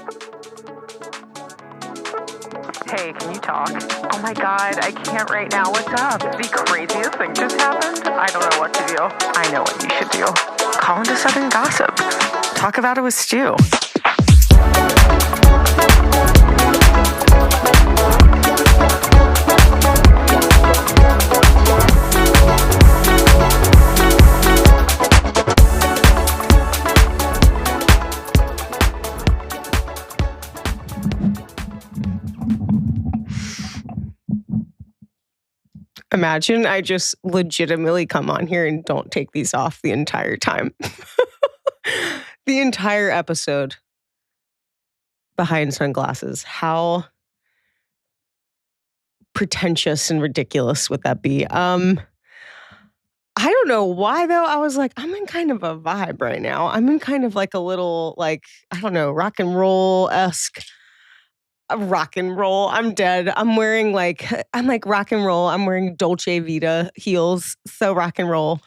Hey, can you talk? Oh my god, I can't right now. What's up? The craziest thing just happened. I don't know what to do. I know what you should do. Call into Southern Gossip. Talk about it with Stu. Imagine I just legitimately come on here and don't take these off the entire time. The entire episode behind sunglasses. How pretentious and ridiculous would that be? I don't know why though. I was like, I'm in kind of a vibe right now. I'm in kind of like a little like, I don't know, rock and roll-esque. Rock and roll. I'm dead. I'm like rock and roll. I'm wearing Dolce Vita heels. So rock and roll.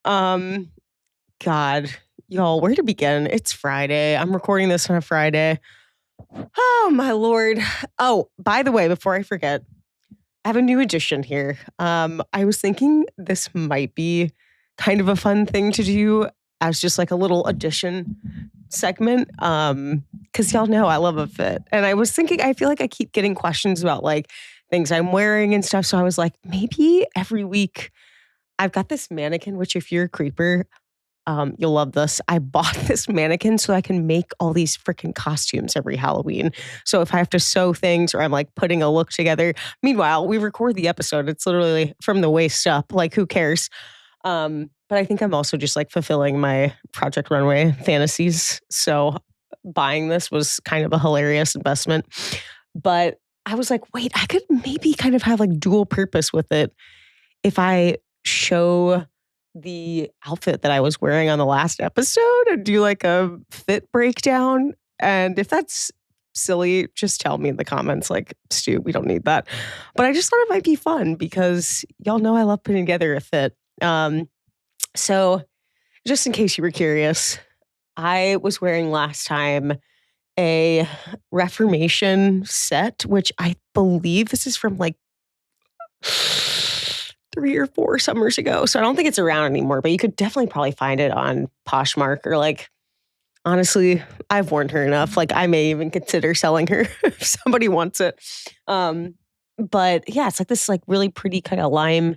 God, y'all, where to begin? It's Friday. I'm recording this on a Friday. Oh, my Lord. Oh, by the way, before I forget, I have a new addition here. I was thinking this might be kind of a fun thing to do as just like a little addition segment. Because y'all know I love a fit. And I was thinking, I feel like I keep getting questions about like things I'm wearing and stuff. So I was like, maybe every week I've got this mannequin, which if you're a creeper, you'll love this. I bought this mannequin so I can make all these freaking costumes every Halloween. So if I have to sew things or I'm like putting a look together, meanwhile, we record the episode. It's literally from the waist up. Like, who cares? But I think I'm also just like fulfilling my Project Runway fantasies. So buying this was kind of a hilarious investment. But I was like, wait, I could maybe kind of have like dual purpose with it if I show the outfit that I was wearing on the last episode and do like a fit breakdown. And if that's silly, just tell me in the comments, like, Stu, we don't need that. But I just thought it might be fun because y'all know I love putting together a fit. So just in case you were curious, I was wearing last time a Reformation set, which I believe this is from like 3 or 4 summers ago. So I don't think it's around anymore, but you could definitely probably find it on Poshmark or like, honestly, I've worn her enough. Like I may even consider selling her if somebody wants it. But yeah, it's like this like really pretty kind of lime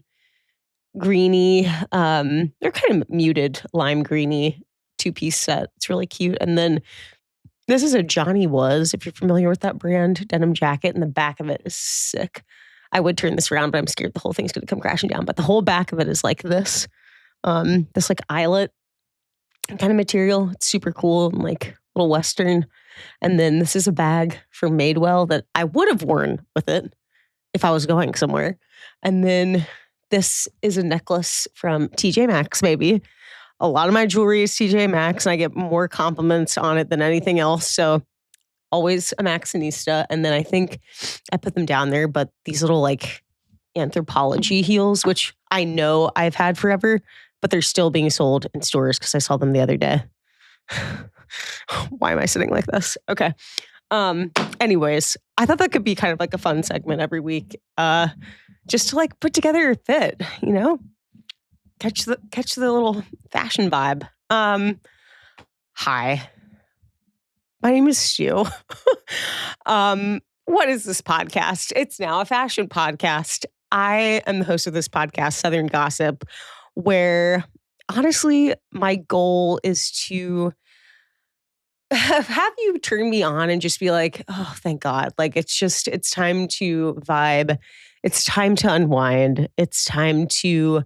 greeny, they're kind of muted lime greeny 2-piece set. It's really cute. And then this is a Johnny Was, if you're familiar with that brand, denim jacket, and the back of it is sick. I would turn this around, but I'm scared the whole thing's going to come crashing down. But the whole back of it is like this like eyelet kind of material. It's super cool and like a little Western. And then this is a bag from Madewell that I would have worn with it if I was going somewhere. And then this is a necklace from TJ Maxx, baby. A lot of my jewelry is TJ Maxx, and I get more compliments on it than anything else. So always a Maxxinista. And then I think I put them down there, but these little like Anthropology heels, which I know I've had forever, but they're still being sold in stores because I saw them the other day. Why am I sitting like this? Okay. Anyways, I thought that could be kind of like a fun segment every week. Just to like put together a fit, you know, catch the little fashion vibe. Hi, my name is Stu. What is this podcast? It's now a fashion podcast. I am the host of this podcast, Southern Gossip, where honestly, my goal is to have you turn me on and just be like, oh, thank God. Like, it's time to vibe. It's time to unwind. It's time to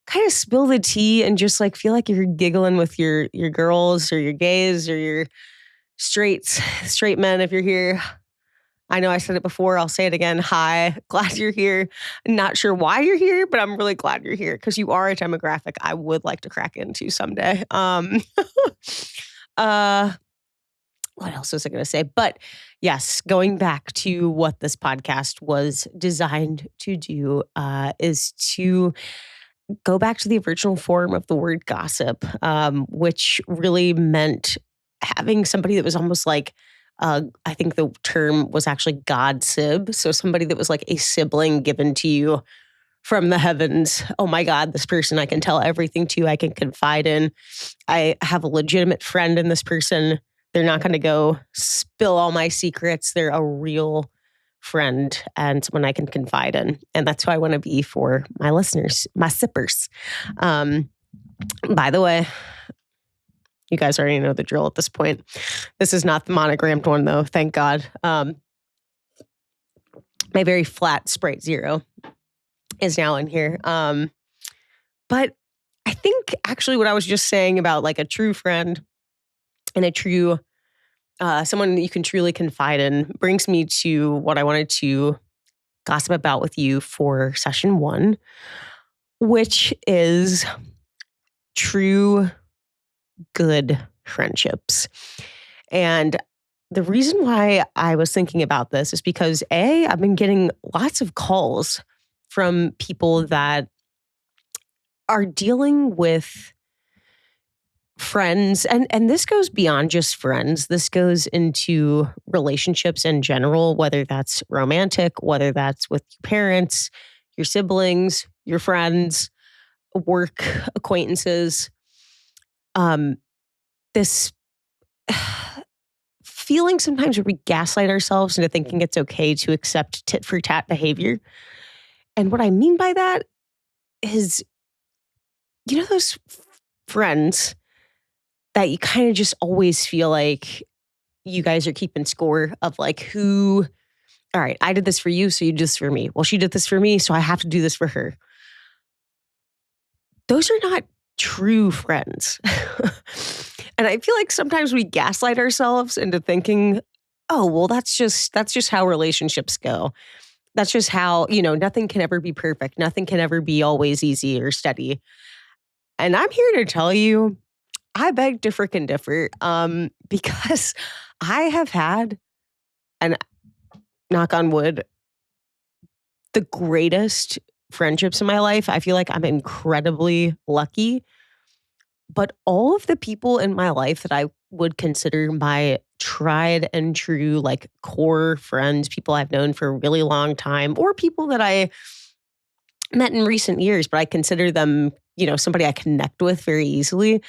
kind of spill the tea and just like feel like you're giggling with your girls or your gays or your straight men if you're here. I know I said it before. I'll say it again. Hi, glad you're here. Not sure why you're here, but I'm really glad you're here because you are a demographic I would like to crack into someday. What else was I going to say? But yes, going back to what this podcast was designed to do is to go back to the original form of the word gossip, which really meant having somebody that was almost like I think the term was actually God sib. So somebody that was like a sibling given to you from the heavens. Oh my God, this person I can tell everything to, I can confide in. I have a legitimate friend in this person. They're not going to go spill all my secrets. They're a real friend and someone I can confide in. And that's who I want to be for my listeners, my sippers. By the way, you guys already know the drill at this point. This is not the monogrammed one, though. Thank God. My very flat Sprite Zero is now in here. But I think actually what I was just saying about like a true friend and a true someone that you can truly confide in brings me to what I wanted to gossip about with you for session 1, which is true good friendships. And the reason why I was thinking about this is because I've been getting lots of calls from people that are dealing with friends, and this goes beyond just friends. This goes into relationships in general, whether that's romantic, whether that's with your parents, your siblings, your friends, work acquaintances. This feeling sometimes where we gaslight ourselves into thinking it's okay to accept tit for tat behavior. And what I mean by that is, you know, those friends that you kind of just always feel like you guys are keeping score of like who, all right, I did this for you, so you do this for me. Well, she did this for me, so I have to do this for her. Those are not true friends. And I feel like sometimes we gaslight ourselves into thinking, oh, well, that's just how relationships go. That's just how, nothing can ever be perfect. Nothing can ever be always easy or steady. And I'm here to tell you, I beg to frickin' differ, because I have had, and knock on wood, the greatest friendships in my life. I feel like I'm incredibly lucky. But all of the people in my life that I would consider my tried and true, like core friends, people I've known for a really long time, or people that I met in recent years, but I consider them, somebody I connect with very easily.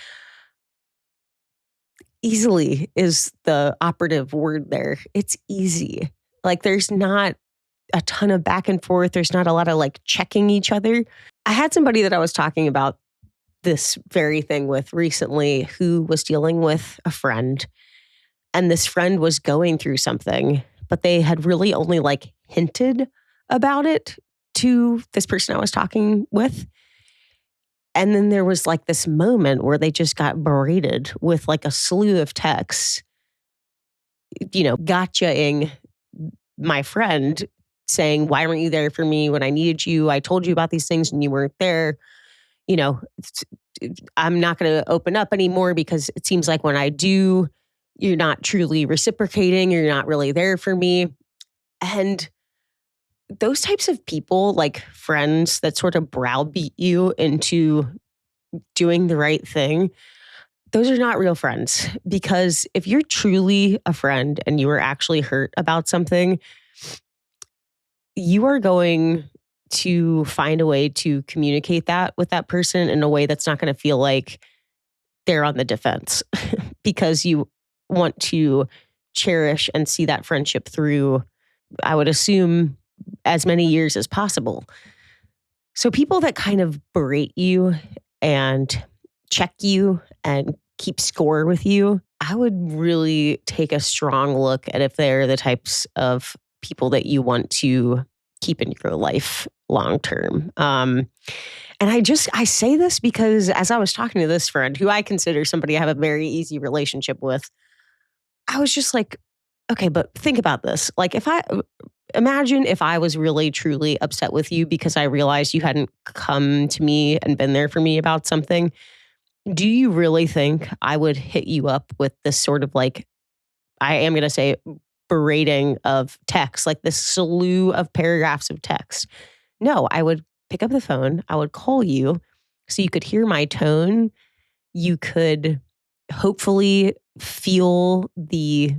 Easily is the operative word there. It's easy. Like there's not a ton of back and forth. There's not a lot of like checking each other. I had somebody that I was talking about this very thing with recently who was dealing with a friend, and this friend was going through something, but they had really only like hinted about it to this person I was talking with. And then there was like this moment where they just got berated with like a slew of texts, gotchaing my friend, saying, why weren't you there for me when I needed you? I told you about these things and you weren't there. I'm not going to open up anymore because it seems like when I do, you're not truly reciprocating. You're not really there for me. And those types of people, like friends that sort of browbeat you into doing the right thing, those are not real friends. Because if you're truly a friend and you are actually hurt about something, you are going to find a way to communicate that with that person in a way that's not going to feel like they're on the defense because you want to cherish and see that friendship through, I would assume, as many years as possible. So people that kind of berate you and check you and keep score with you, I would really take a strong look at if they're the types of people that you want to keep in your life long term. And I say this because as I was talking to this friend who I consider somebody I have a very easy relationship with, I was just like, okay, but think about this. Like imagine if I was really truly upset with you because I realized you hadn't come to me and been there for me about something. Do you really think I would hit you up with this sort of like, I am going to say berating of text, like this slew of paragraphs of text? No, I would pick up the phone. I would call you so you could hear my tone. You could hopefully feel the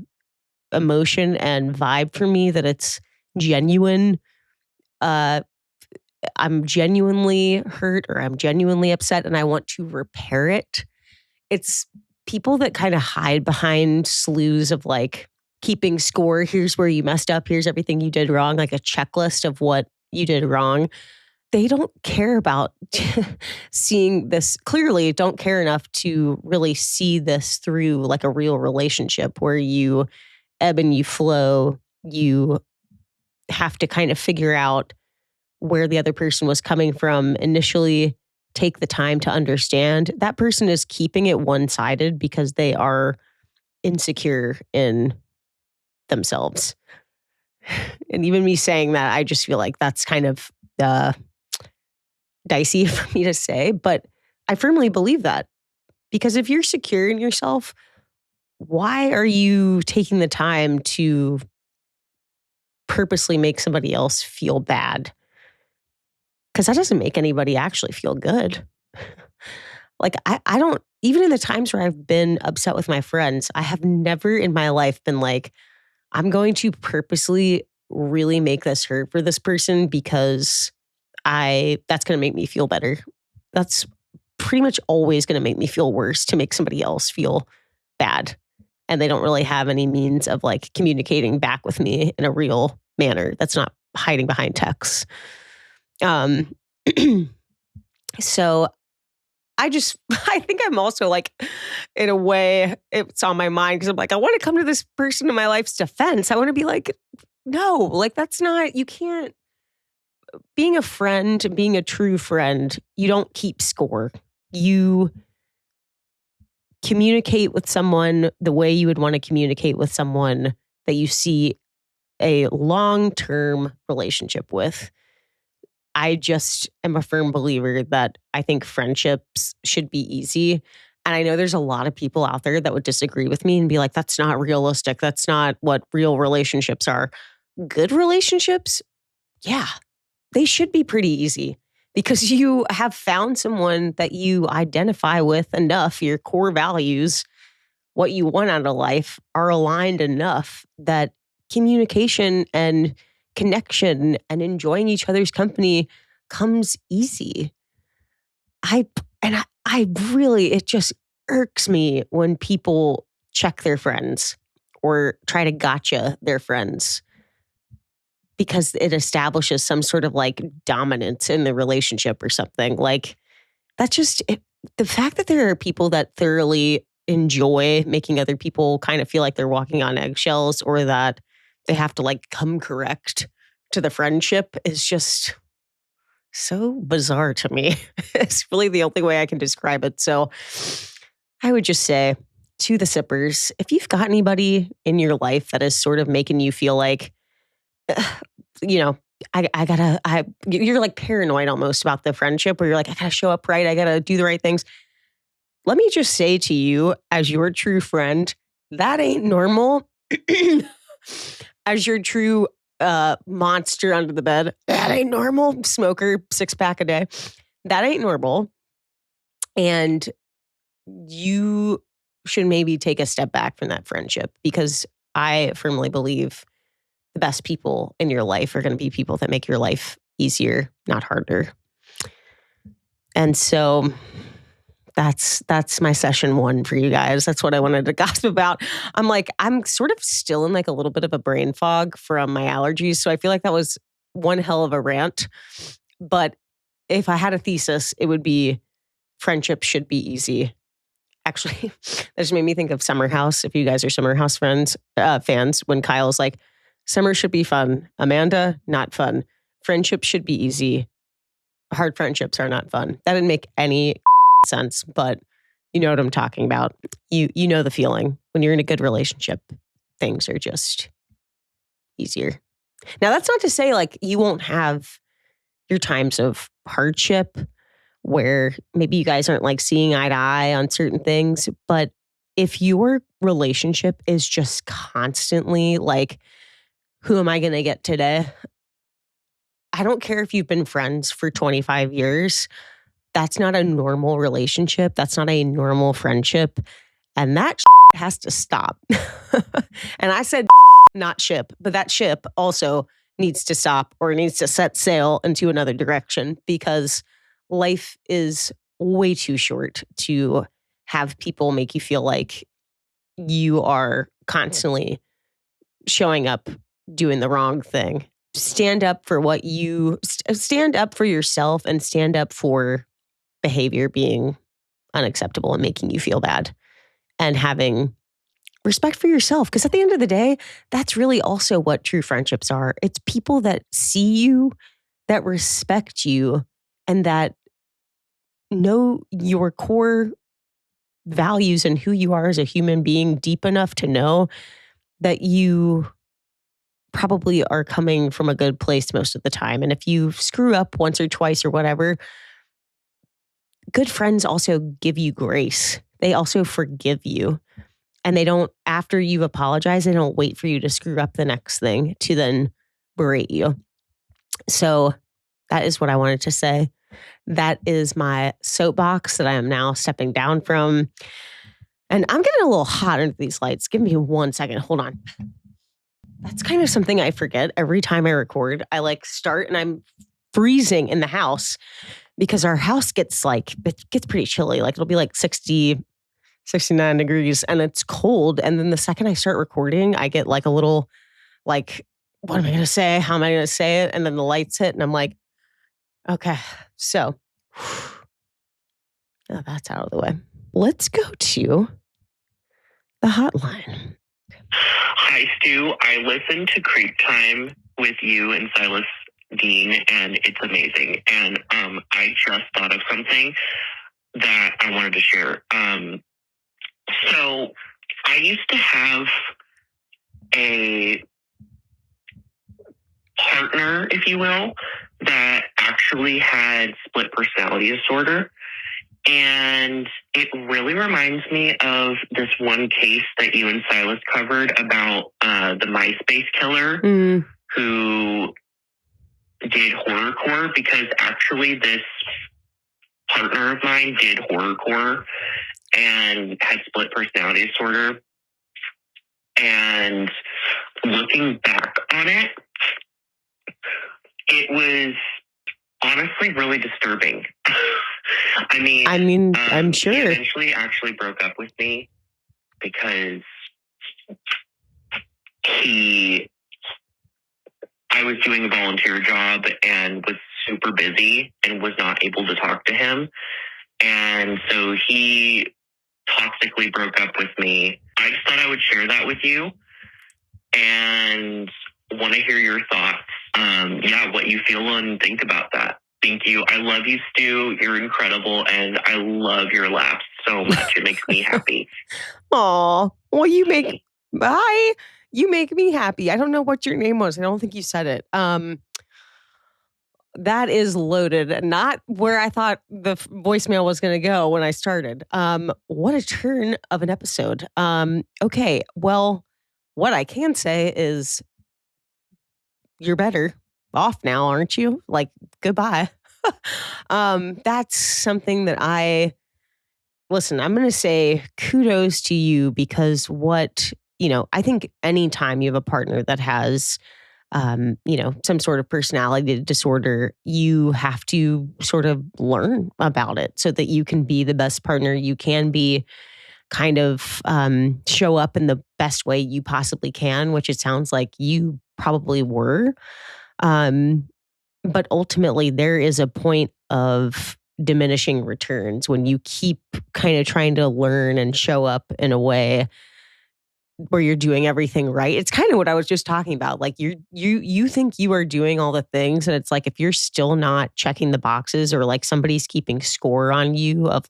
emotion and vibe for me that it's genuine. I'm genuinely hurt or I'm genuinely upset and I want to repair it. It's people that kind of hide behind slews of like keeping score. Here's where you messed up. Here's everything you did wrong, like a checklist of what you did wrong. They don't care about seeing this clearly, don't care enough to really see this through like a real relationship where you ebb and you flow. You have to kind of figure out where the other person was coming from initially, take the time to understand that person is keeping it one-sided because they are insecure in themselves. And even me saying that, I just feel like that's kind of dicey for me to say, but I firmly believe that. Because if you're secure in yourself, why are you taking the time to purposely make somebody else feel bad? Because that doesn't make anybody actually feel good. Like, I don't, even in the times where I've been upset with my friends, I have never in my life been like, I'm going to purposely really make this hurt for this person because that's going to make me feel better. That's pretty much always going to make me feel worse to make somebody else feel bad. And they don't really have any means of like communicating back with me in a real manner. That's not hiding behind texts. So I think I'm also like, in a way, it's on my mind because I'm like, I want to come to this person in my life's defense. I want to be like, no, like that's not, you can't, being a friend, being a true friend, you don't keep score. You communicate with someone the way you would want to communicate with someone that you see a long-term relationship with. I just am a firm believer that I think friendships should be easy. And I know there's a lot of people out there that would disagree with me and be like, that's not realistic. That's not what real relationships are. Good relationships, yeah, they should be pretty easy because you have found someone that you identify with enough, your core values, what you want out of life are aligned enough that communication and connection and enjoying each other's company comes easy. I really, it just irks me when people check their friends or try to gotcha their friends because it establishes some sort of like dominance in the relationship or something. Like that's just the fact that there are people that thoroughly enjoy making other people kind of feel like they're walking on eggshells or that they have to like come correct to the friendship is just so bizarre to me. It's really the only way I can describe it. So I would just say to the sippers, if you've got anybody in your life that is sort of making you feel like, you know, you're like paranoid almost about the friendship where you're like, I gotta show up right. I gotta do the right things. Let me just say to you, as your true friend, that ain't normal. As your true monster under the bed, that ain't normal. Smoker, 6-pack a day. That ain't normal. And you should maybe take a step back from that friendship because I firmly believe the best people in your life are going to be people that make your life easier, not harder. And so that's my session 1 for you guys. That's what I wanted to gossip about. I'm sort of still in like a little bit of a brain fog from my allergies. So I feel like that was one hell of a rant. But if I had a thesis, it would be friendship should be easy. Actually, that just made me think of Summer House. If you guys are Summer House fans, when Kyle's like, summer should be fun. Amanda, not fun. Friendship should be easy. Hard friendships are not fun. That didn't make any sense, but you know what I'm talking about. You know the feeling. When you're in a good relationship, things are just easier. Now, that's not to say like you won't have your times of hardship where maybe you guys aren't like seeing eye to eye on certain things, but if your relationship is just constantly like, who am I going to get today? I don't care if you've been friends for 25 years. That's not a normal relationship. That's not a normal friendship. And that has to stop. And I said not ship, but that ship also needs to stop or needs to set sail into another direction because life is way too short to have people make you feel like you are constantly showing up doing the wrong thing. Stand up for stand up for yourself and stand up for behavior being unacceptable and making you feel bad and having respect for yourself. Because at the end of the day, that's really also what true friendships are. It's people that see you, that respect you, and that know your core values and who you are as a human being deep enough to know that you probably are coming from a good place most of the time. And if you screw up once or twice or whatever, good friends also give you grace. They also forgive you. And they don't, after you've apologized, they don't wait for you to screw up the next thing to then berate you. So that is what I wanted to say. That is my soapbox that I am now stepping down from. And I'm getting a little hot under these lights. Give me 1 second. Hold on. That's kind of something I forget every time I record. I start and I'm freezing in the house because our house gets pretty chilly. It'll be 60, 69 degrees and it's cold. And then the second I start recording, I get a little what am I going to say? How am I going to say it? And then the lights hit and I'm like, okay, so now that's out of the way. Let's go to the hotline. Hi, Stu. I listened to Creep Time with you and Silas Dean, and it's amazing. And I just thought of something that I wanted to share. So I used to have a partner, if you will, that actually had split personality disorder. And it really reminds me of this one case that you and Silas covered about the MySpace killer who did horrorcore, because actually this partner of mine did horrorcore and had split personality disorder. And looking back on it, it was honestly really disturbing. I'm sure. He eventually actually broke up with me because I was doing a volunteer job and was super busy and was not able to talk to him. And so he toxically broke up with me. I just thought I would share that with you and want to hear your thoughts. What you feel and think about that. Thank you. I love you, Stu. You're incredible. And I love your laughs so much. It makes me happy. Aw. Well, you make me happy. I don't know what your name was. I don't think you said it. That is loaded. Not where I thought the voicemail was going to go when I started. What a turn of an episode. Okay. Well, what I can say is you're better off now, aren't you? Goodbye. That's something that I'm going to say kudos to you because I think anytime you have a partner that has, some sort of personality disorder, you have to sort of learn about it so that you can be the best partner you can be, kind of show up in the best way you possibly can, which it sounds like you probably were. But ultimately, there is a point of diminishing returns when you keep kind of trying to learn and show up in a way where you're doing everything right. It's kind of what I was just talking about. You think you are doing all the things, and it's if you're still not checking the boxes, or somebody's keeping score on you of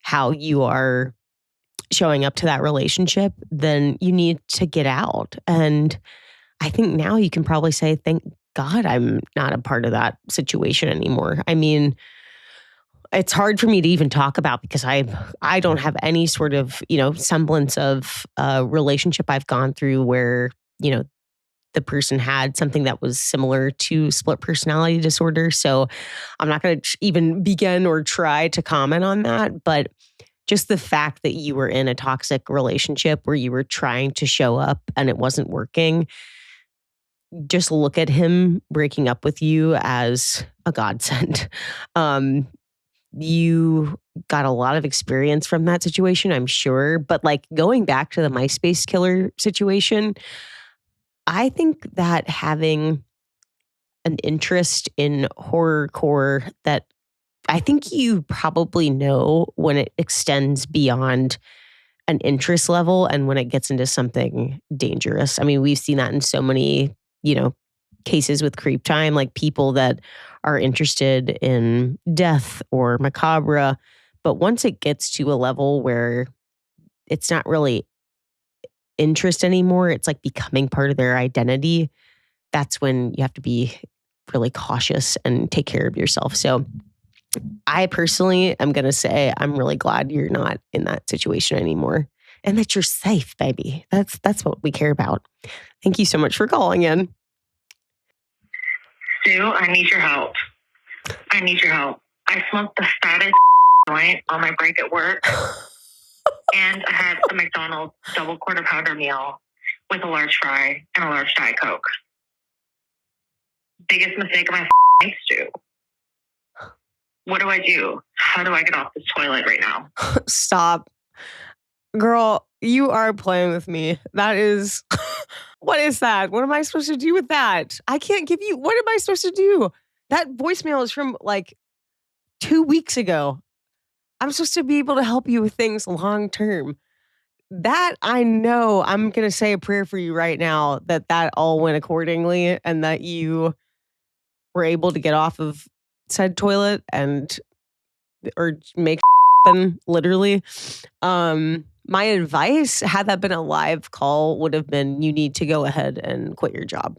how you are showing up to that relationship, then you need to get out. And I think now you can probably say, thank God I'm not a part of that situation anymore. It's hard for me to even talk about because I don't have any sort of, semblance of a relationship I've gone through where, the person had something that was similar to split personality disorder. So I'm not going to even begin or try to comment on that. But just the fact that you were in a toxic relationship where you were trying to show up and it wasn't working, just look at him breaking up with you as a godsend. You got a lot of experience from that situation, I'm sure. But like going back to the MySpace killer situation, I think that having an interest in horrorcore that I think you probably know when it extends beyond an interest level and when it gets into something dangerous. I mean, we've seen that in so many, cases with creep time, like people that are interested in death or macabre. But once it gets to a level where it's not really interest anymore, it's like becoming part of their identity. That's when you have to be really cautious and take care of yourself. So I personally am going to say I'm really glad you're not in that situation anymore and that you're safe, baby. That's what we care about. Thank you so much for calling in. Sue, I need your help. I smoked the fattest joint on my break at work, and I had a McDonald's double quarter pounder meal with a large fry and a large Diet Coke. Biggest mistake of my life, Stu. What do I do? How do I get off this toilet right now? Stop. Girl, you are playing with me. That is, what is that? What am I supposed to do with that? I can't give you, what am I supposed to do? That voicemail is from like 2 weeks ago. I'm supposed to be able to help you with things long term. That I know, I'm going to say a prayer for you right now that all went accordingly and that you were able to get off of said toilet or make happen, literally. My advice, had that been a live call, would have been you need to go ahead and quit your job.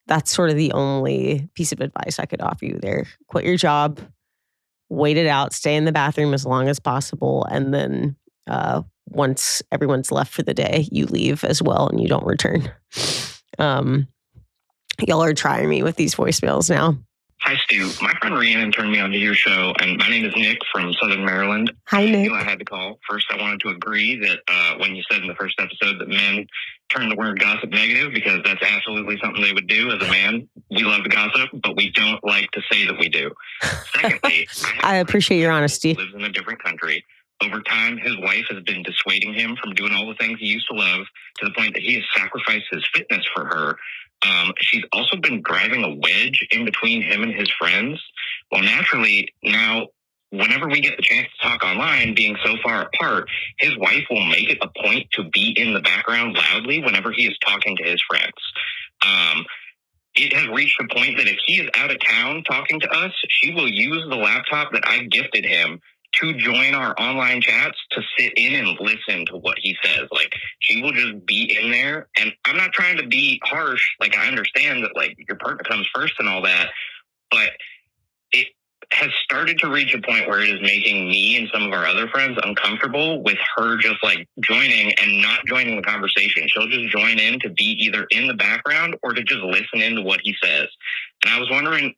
That's sort of the only piece of advice I could offer you there. Quit your job, wait it out, stay in the bathroom as long as possible, and then once everyone's left for the day, you leave as well and you don't return. Y'all are trying me with these voicemails now. Hi, Stu. My friend Rhiannon turned me onto your show, and my name is Nick from Southern Maryland. Hi, Nick. I knew I had to call. First, I wanted to agree that when you said in the first episode that men turn the word gossip negative, because that's absolutely something they would do as a man. We love to gossip, but we don't like to say that we do. Secondly, I appreciate your honesty. Lives in a different country. Over time, his wife has been dissuading him from doing all the things he used to love, to the point that he has sacrificed his fitness for her. She's also been driving a wedge in between him and his friends. Well, naturally, now, whenever we get the chance to talk online, being so far apart, his wife will make it a point to be in the background loudly whenever he is talking to his friends. It has reached a point that if he is out of town talking to us, she will use the laptop that I gifted him to join our online chats to sit in and listen to what he says. Like, she will just be in there. And I'm not trying to be harsh. Like, I understand that, like, your partner comes first and all that. But it has started to reach a point where it is making me and some of our other friends uncomfortable with her just, like, joining and not joining the conversation. She'll just join in to be either in the background or to just listen in to what he says. And I was wondering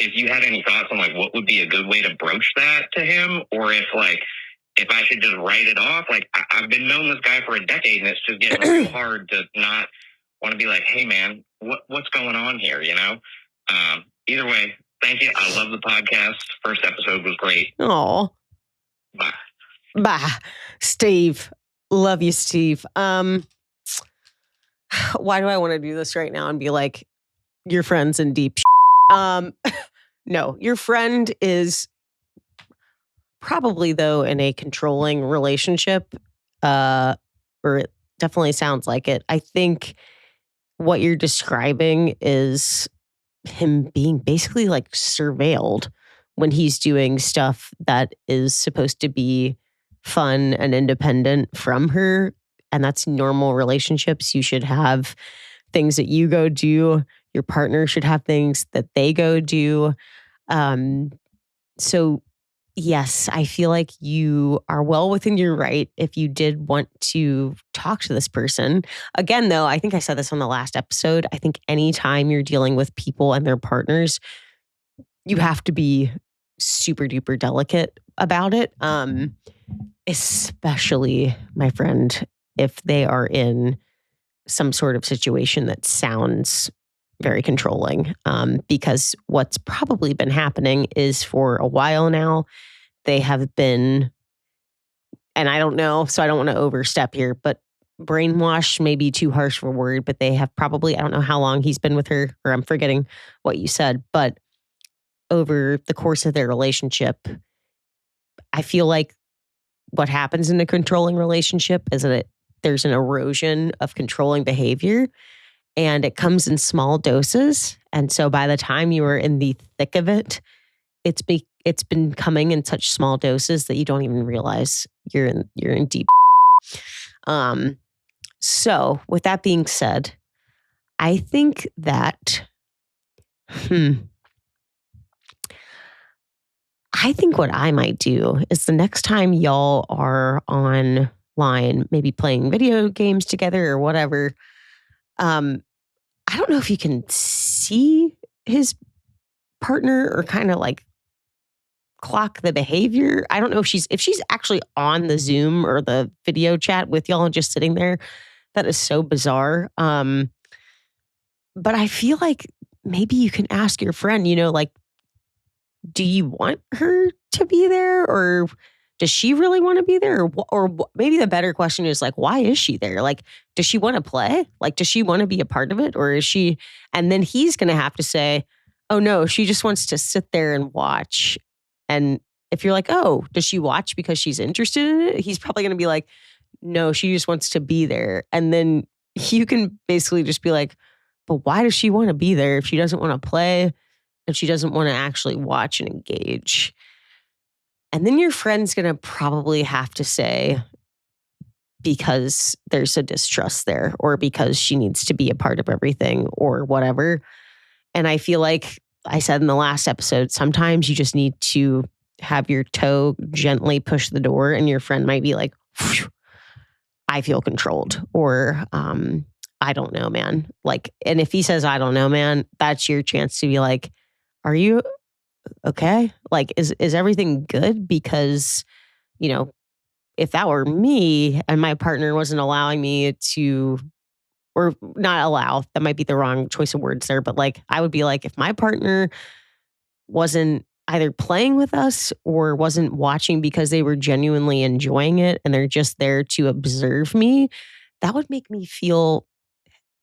if you had any thoughts on, like, what would be a good way to broach that to him, or if I should just write it off. Like, I've been knowing this guy for a decade, and it's just getting real hard to not want to be like, hey, man, what's going on here, you know? Either way, thank you. I love the podcast. First episode was great. Aw. Bye. Steve. Love you, Steve. Why do I want to do this right now and be like, your friend's in deep no, your friend is probably, though, in a controlling relationship, or it definitely sounds like it. I think what you're describing is him being basically like surveilled when he's doing stuff that is supposed to be fun and independent from her. And that's normal relationships. You should have things that you go do. Your partner should have things that they go do. So yes, I feel like you are well within your right if you did want to talk to this person. Again, though, I think I said this on the last episode. I think anytime you're dealing with people and their partners, you have to be super duper delicate about it. Especially, my friend, if they are in some sort of situation that sounds very controlling. Because what's probably been happening is for a while now, they have been, and I don't know, so I don't want to overstep here, but brainwashed may be too harsh of a word, but they have probably, I don't know how long he's been with her, or I'm forgetting what you said, but over the course of their relationship, I feel like what happens in a controlling relationship is that there's an erosion of controlling behavior, and it comes in small doses. And so by the time you are in the thick of it, it's been coming in such small doses that you don't even realize you're in deep. So with that being said, I think that I think what I might do is the next time y'all are online, maybe playing video games together or whatever, I don't know if you can see his partner or kind of like clock the behavior. I don't know if she's actually on the Zoom or the video chat with y'all and just sitting there. That is so bizarre. But I feel like maybe you can ask your friend, like, do you want her to be there, or does she really want to be there? Or maybe the better question is like, why is she there? Like, does she want to play? Like, does she want to be a part of it? Or is she, and then he's going to have to say, oh no, she just wants to sit there and watch. And if you're like, oh, does she watch because she's interested in it? He's probably going to be like, no, she just wants to be there. And then you can basically just be like, but why does she want to be there if she doesn't want to play? And she doesn't want to actually watch and engage? And then your friend's going to probably have to say, because there's a distrust there, or because she needs to be a part of everything, or whatever. And I feel like I said in the last episode, sometimes you just need to have your toe gently push the door, and your friend might be like, I feel controlled, or I don't know, man. Like, and if he says, I don't know, man, that's your chance to be like, are you okay? Like, is everything good? Because, if that were me and my partner wasn't allowing me to, or not allow, that might be the wrong choice of words there, but like, I would be like, if my partner wasn't either playing with us or wasn't watching because they were genuinely enjoying it and they're just there to observe me, that would make me feel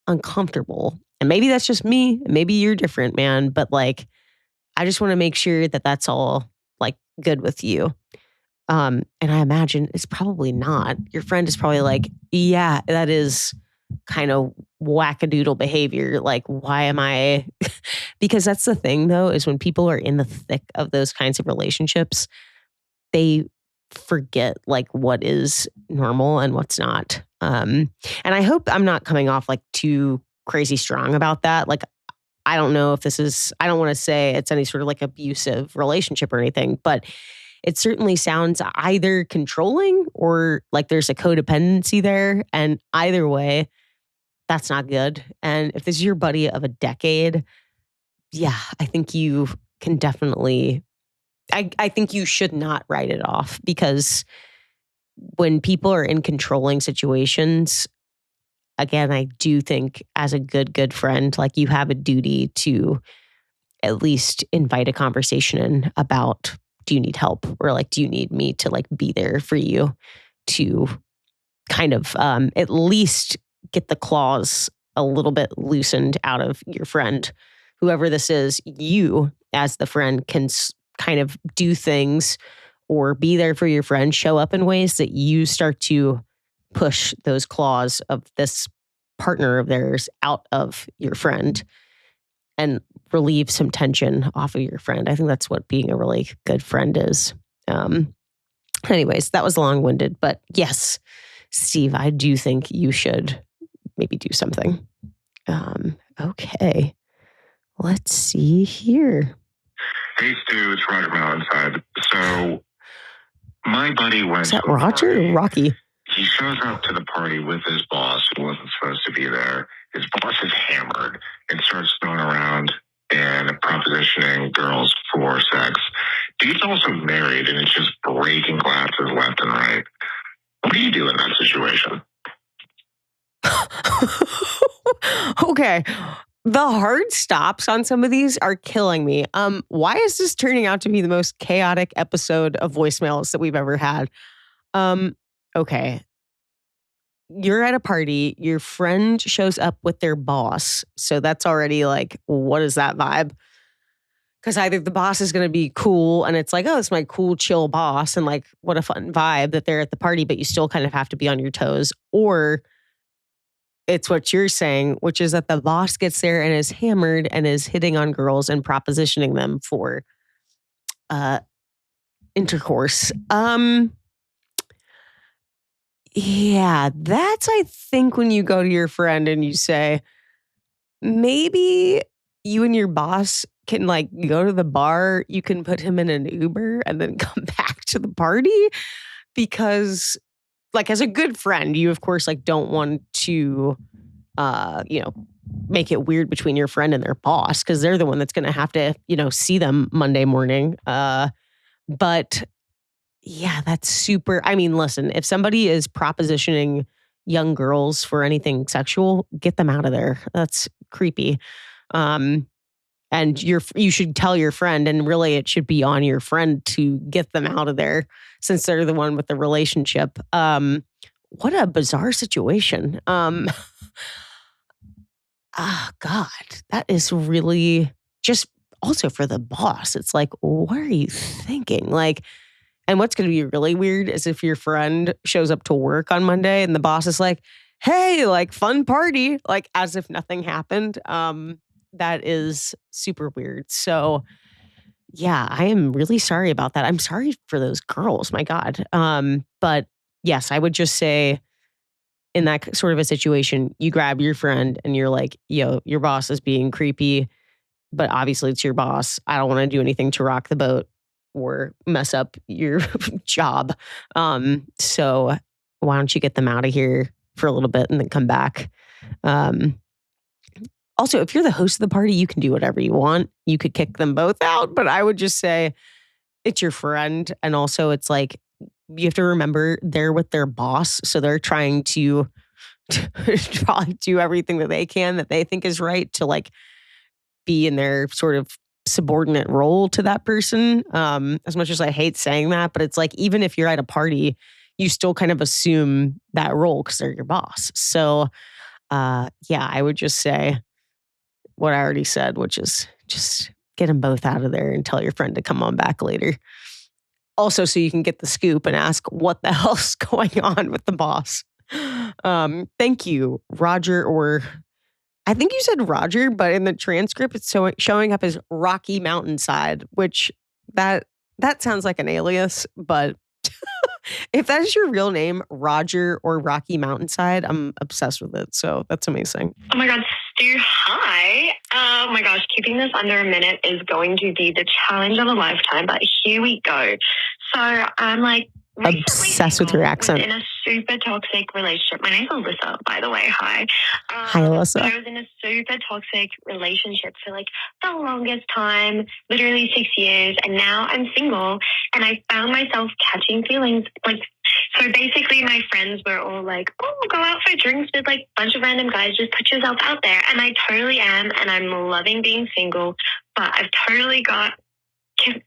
uncomfortable. And maybe that's just me. Maybe you're different, man. But like, I just want to make sure that that's all like good with you. And I imagine it's probably not. Your friend is probably like, yeah, that is kind of wackadoodle behavior. Like, why am I? Because that's the thing, though, is when people are in the thick of those kinds of relationships, they forget like what is normal and what's not. And I hope I'm not coming off like too crazy strong about that. Like, I don't know if this is, I don't want to say it's any sort of like abusive relationship or anything, but it certainly sounds either controlling or like there's a codependency there. And either way, that's not good. And if this is your buddy of a decade, yeah, I think you can definitely, I think you should not write it off, because when people are in controlling situations, again, I do think as a good friend, like you have a duty to at least invite a conversation in about, do you need help? Or like, do you need me to like be there for you to kind of at least get the claws a little bit loosened out of your friend? Whoever this is, you as the friend can kind of do things or be there for your friend, show up in ways that you start to push those claws of this partner of theirs out of your friend and relieve some tension off of your friend. I think that's what being a really good friend is. Anyways, that was long-winded, but yes, Steve, I do think you should maybe do something. Okay, let's see here. Hey, Stu, it's Roger Mountainside. So my buddy went. Is that Roger or Rocky? He shows up to the party with his boss, who wasn't supposed to be there. His boss is hammered and starts throwing around and propositioning girls for sex. Do Okay. The hard stops on some of these are killing me. Why is this turning out to be the most chaotic episode of voicemails that we've ever had? Okay. You're at a party, your friend shows up with their boss. So that's already like, what is that vibe? Because either the boss is going to be cool and it's like, oh, it's my cool, chill boss. And like, what a fun vibe that they're at the party, but you still kind of have to be on your toes. Or it's what you're saying, which is that the boss gets there and is hammered and is hitting on girls and propositioning them for intercourse. Yeah, that's, I think, when you go to your friend and you say, maybe you and your boss can like go to the bar, you can put him in an Uber and then come back to the party. Because like as a good friend, you of course like don't want to make it weird between your friend and their boss because they're the one that's going to have to, see them Monday morning. But yeah, that's super. I mean, listen, if somebody is propositioning young girls for anything sexual, get them out of there. That's creepy. And you should tell your friend, and really it should be on your friend to get them out of there since they're the one with the relationship. What a bizarre situation. God, that is really just also for the boss. It's like, what are you thinking? Like, and what's going to be really weird is if your friend shows up to work on Monday and the boss is like, hey, like fun party, like as if nothing happened. That is super weird. So yeah, I am really sorry about that. I'm sorry for those girls. My God. But yes, I would just say in that sort of a situation, you grab your friend and you're like, yo, your boss is being creepy, but obviously it's your boss. I don't want to do anything to rock the boat or mess up your job. So why don't you get them out of here for a little bit and then come back? Also, if you're the host of the party, you can do whatever you want. You could kick them both out, but I would just say it's your friend. And also it's like, you have to remember they're with their boss. So they're trying to probably do everything that they can that they think is right to like be in their sort of subordinate role to that person. As much as I hate saying that, but it's like, even if you're at a party, you still kind of assume that role because they're your boss. So yeah, I would just say what I already said, which is just get them both out of there and tell your friend to come on back later. Also, so you can get the scoop and ask what the hell's going on with the boss. Thank you, Roger, or I think you said Roger, but in the transcript, it's showing up as Rocky Mountainside, which that sounds like an alias, but if that is your real name, Roger or Rocky Mountainside, I'm obsessed with it. So that's amazing. Oh my God, Stu, hi. Oh my gosh, keeping this under a minute is going to be the challenge of a lifetime, but here we go. So I'm like obsessed with your accent. In a super toxic relationship. My name's Alyssa, by the way. Hi. Hi, Alyssa. I was in a super toxic relationship for like the longest time, literally 6 years, and now I'm single, and I found myself catching feelings. Like, so basically my friends were all like, oh, go out for drinks with like a bunch of random guys, just put yourself out there. And I totally am, and I'm loving being single, but I've totally got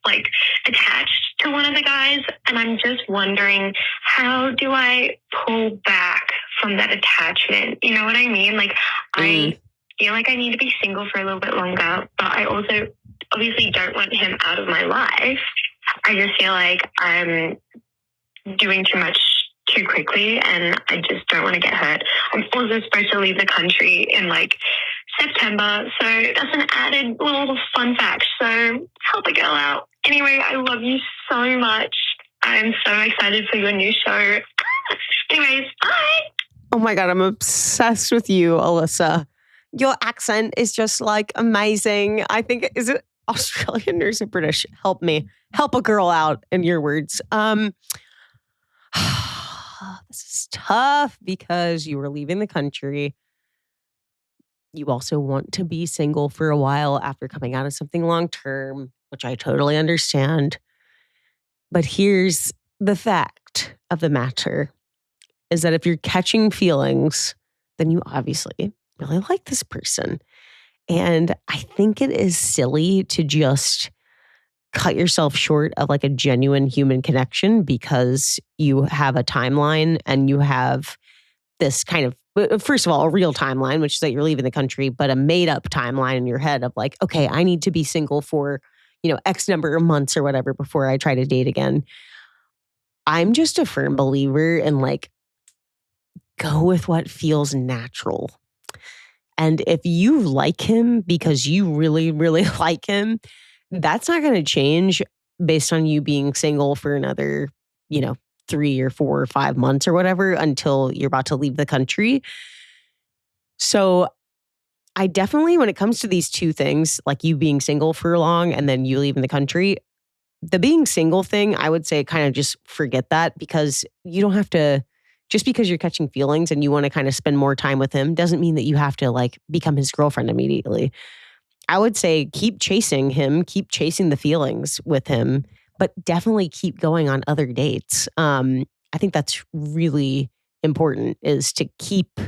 like attached to one of the guys, and I'm just wondering, how do I pull back from that attachment? You know what I mean? Like, I feel like I need to be single for a little bit longer, but I also obviously don't want him out of my life. I just feel like I'm doing too much too quickly, and I just don't want to get hurt. I'm also supposed to leave the country in like September, so that's an added little fun fact. So help a girl out. Anyway, I love you so much. I'm so excited for your new show. Anyways, bye. Oh my God, I'm obsessed with you, Alyssa. Your accent is just like amazing. I think, is it Australian or is it British? Help me. Help a girl out, in your words. This is tough because you were leaving the country. You also want to be single for a while after coming out of something long-term, which I totally understand. But here's the fact of the matter, is that if you're catching feelings, then you obviously really like this person. And I think it is silly to just cut yourself short of like a genuine human connection because you have a timeline and you have this kind of, first of all, a real timeline, which is that you're leaving the country, but a made up timeline in your head of like, okay, I need to be single for, X number of months or whatever before I try to date again. I'm just a firm believer in like, go with what feels natural. And if you like him because you really, really like him, that's not going to change based on you being single for another, 3 or 4 or 5 months or whatever until you're about to leave the country. So I definitely, when it comes to these two things, like you being single for long and then you leaving the country, the being single thing, I would say kind of just forget that because you don't have to, just because you're catching feelings and you want to kind of spend more time with him doesn't mean that you have to like become his girlfriend immediately. I would say keep chasing him, keep chasing the feelings with him, but definitely keep going on other dates. I think that's really important is to keep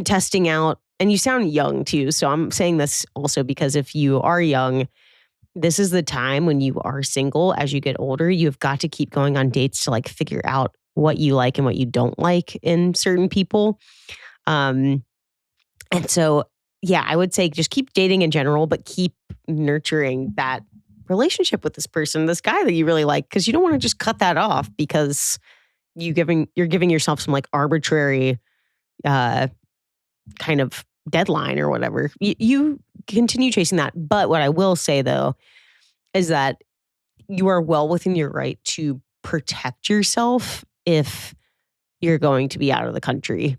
testing out. And you sound young too. So I'm saying this also because if you are young, this is the time when you are single. As you get older, you've got to keep going on dates to like figure out what you like and what you don't like in certain people. And so, yeah, I would say just keep dating in general, but keep nurturing that relationship with this person, this guy that you really like, because you don't want to just cut that off because you're giving yourself some like arbitrary kind of deadline or whatever. You continue chasing that. But what I will say though is that you are well within your right to protect yourself if you're going to be out of the country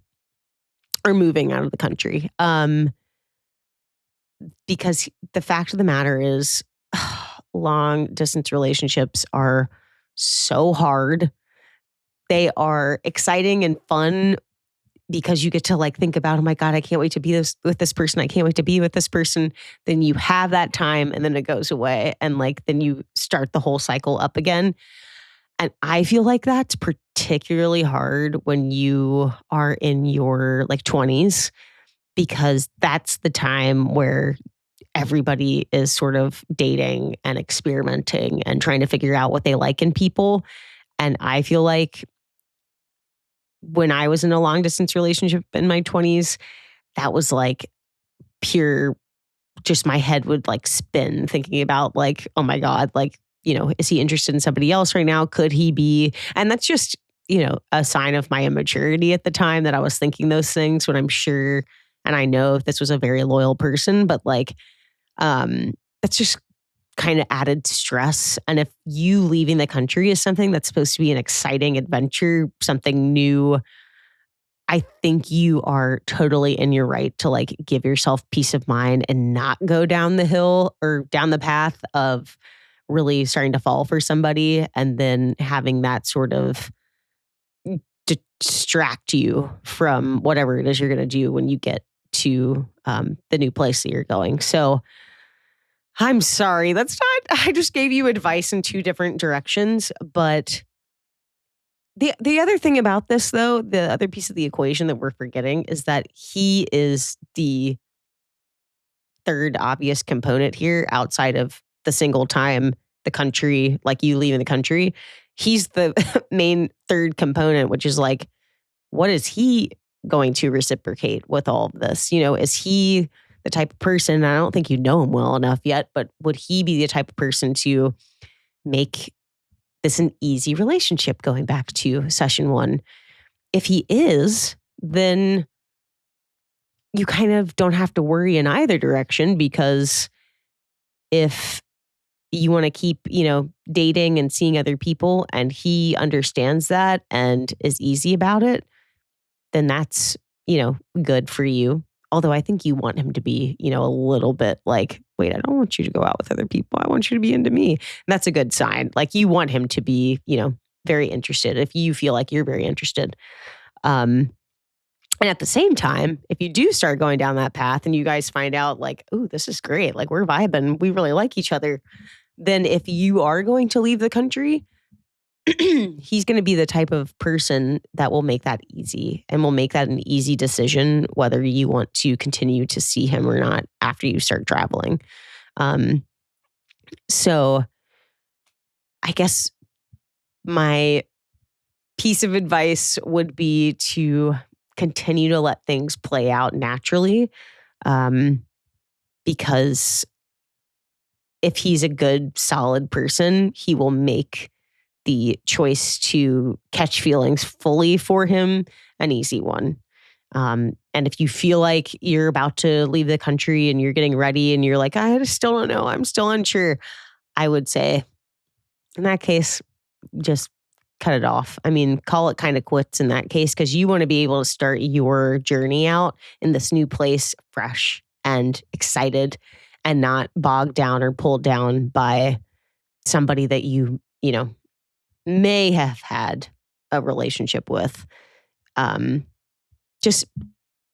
or moving out of the country. Because the fact of the matter is long distance relationships are so hard. They are exciting and fun because you get to like think about, oh my God, I can't wait to be with this person. I can't wait to be with this person. Then you have that time and then it goes away. And like, then you start the whole cycle up again. And I feel like that's particularly hard when you are in your like 20s, because that's the time where everybody is sort of dating and experimenting and trying to figure out what they like in people. And I feel like when I was in a long distance relationship in my 20s, that was like pure, just my head would like spin thinking about like, oh my God, like, is he interested in somebody else right now? Could he be? And that's just, a sign of my immaturity at the time that I was thinking those things when I'm sure, and I know if this was a very loyal person, but like, that's just kind of added stress. And if you leaving the country is something that's supposed to be an exciting adventure, something new, I think you are totally in your right to like give yourself peace of mind and not go down the hill or down the path of really starting to fall for somebody and then having that sort of distract you from whatever it is you're going to do when you get to the new place that you're going. So I'm sorry, that's not, I just gave you advice in two different directions. But the other thing about this, though, the other piece of the equation that we're forgetting is that he is the third obvious component here outside of the single time, the country, like you leaving the country. He's the main third component, which is like, what is he going to reciprocate with all of this? Is he the type of person, I don't think you know him well enough yet, but would he be the type of person to make this an easy relationship going back to session one? If he is, then you kind of don't have to worry in either direction, because if you want to keep, dating and seeing other people and he understands that and is easy about it, then that's, good for you. Although I think you want him to be, a little bit like, wait, I don't want you to go out with other people. I want you to be into me. And that's a good sign. Like you want him to be, very interested if you feel like you're very interested. And at the same time, if you do start going down that path and you guys find out like, oh, this is great, like we're vibing, we really like each other, then if you are going to leave the country, he's going to be the type of person that will make that easy and will make that an easy decision whether you want to continue to see him or not after you start traveling. So I guess my piece of advice would be to continue to let things play out naturally, because if he's a good, solid person, he will make the choice to catch feelings fully for him an easy one. And if you feel like you're about to leave the country and you're getting ready and you're like, I still don't know, I'm still unsure, I would say, in that case, just cut it off. I mean, call it kind of quits in that case, because you want to be able to start your journey out in this new place fresh and excited and not bogged down or pulled down by somebody that you may have had a relationship with. Just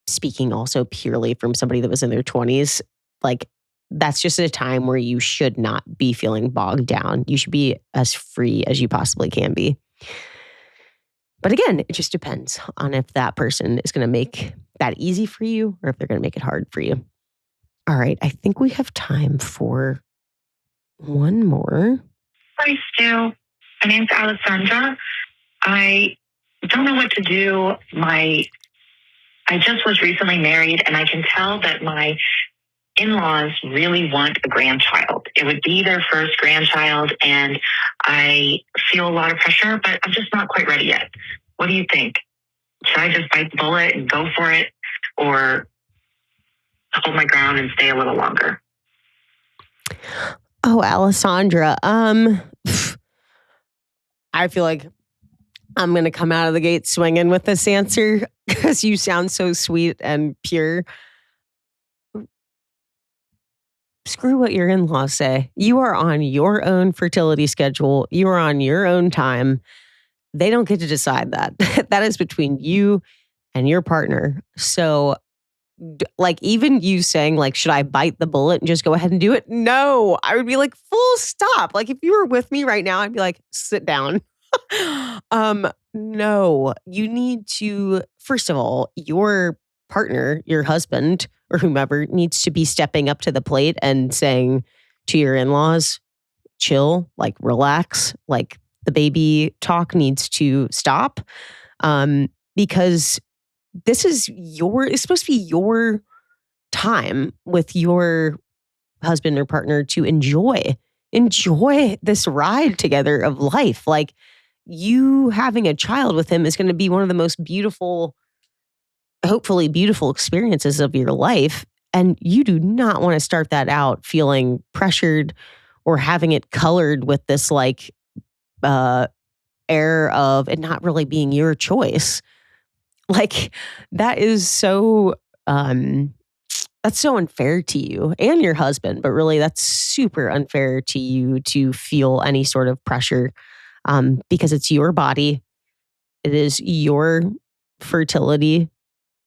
speaking also purely from somebody that was in their 20s, like that's just a time where you should not be feeling bogged down. You should be as free as you possibly can be. But again, it just depends on if that person is going to make that easy for you or if they're going to make it hard for you. All right, I think we have time for one more. Hi, Stu. My name's Alessandra. I don't know what to do. I just was recently married, and I can tell that my in-laws really want a grandchild. It would be their first grandchild, and I feel a lot of pressure, but I'm just not quite ready yet. What do you think? Should I just bite the bullet and go for it, or hold my ground and stay a little longer? Oh, Alessandra, I feel like I'm going to come out of the gate swinging with this answer because you sound so sweet and pure. Screw what your in-laws say. You are on your own fertility schedule. You are on your own time. They don't get to decide that. That is between you and your partner. So like even you saying like, should I bite the bullet and just go ahead and do it? No, I would be like, full stop. Like if you were with me right now, I'd be like, sit down. No, you need to, first of all, your partner, your husband or whomever needs to be stepping up to the plate and saying to your in-laws, chill, like relax, like the baby talk needs to stop. Because this is it's supposed to be your time with your husband or partner to enjoy this ride together of life. Like you having a child with him is going to be one of the most beautiful, hopefully beautiful experiences of your life. And you do not want to start that out feeling pressured or having it colored with this like air of it not really being your choice. Like that is so that's so unfair to you and your husband, but really that's super unfair to you to feel any sort of pressure because it's your body. It is your fertility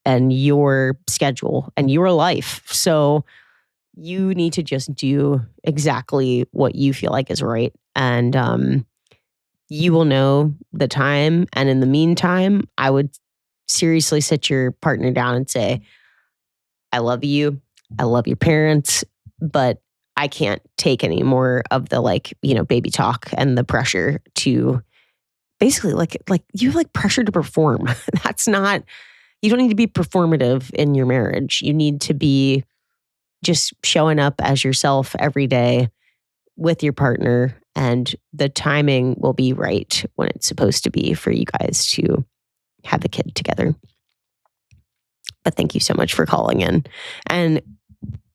and your schedule and your life. So you need to just do exactly what you feel like is right. And you will know the time. And in the meantime, I would seriously sit your partner down and say, I love you. I love your parents, but I can't take any more of the baby talk and the pressure to basically like you have pressure to perform. That's not, you don't need to be performative in your marriage. You need to be just showing up as yourself every day with your partner, and the timing will be right when it's supposed to be for you guys to have the kid together. But thank you so much for calling in, and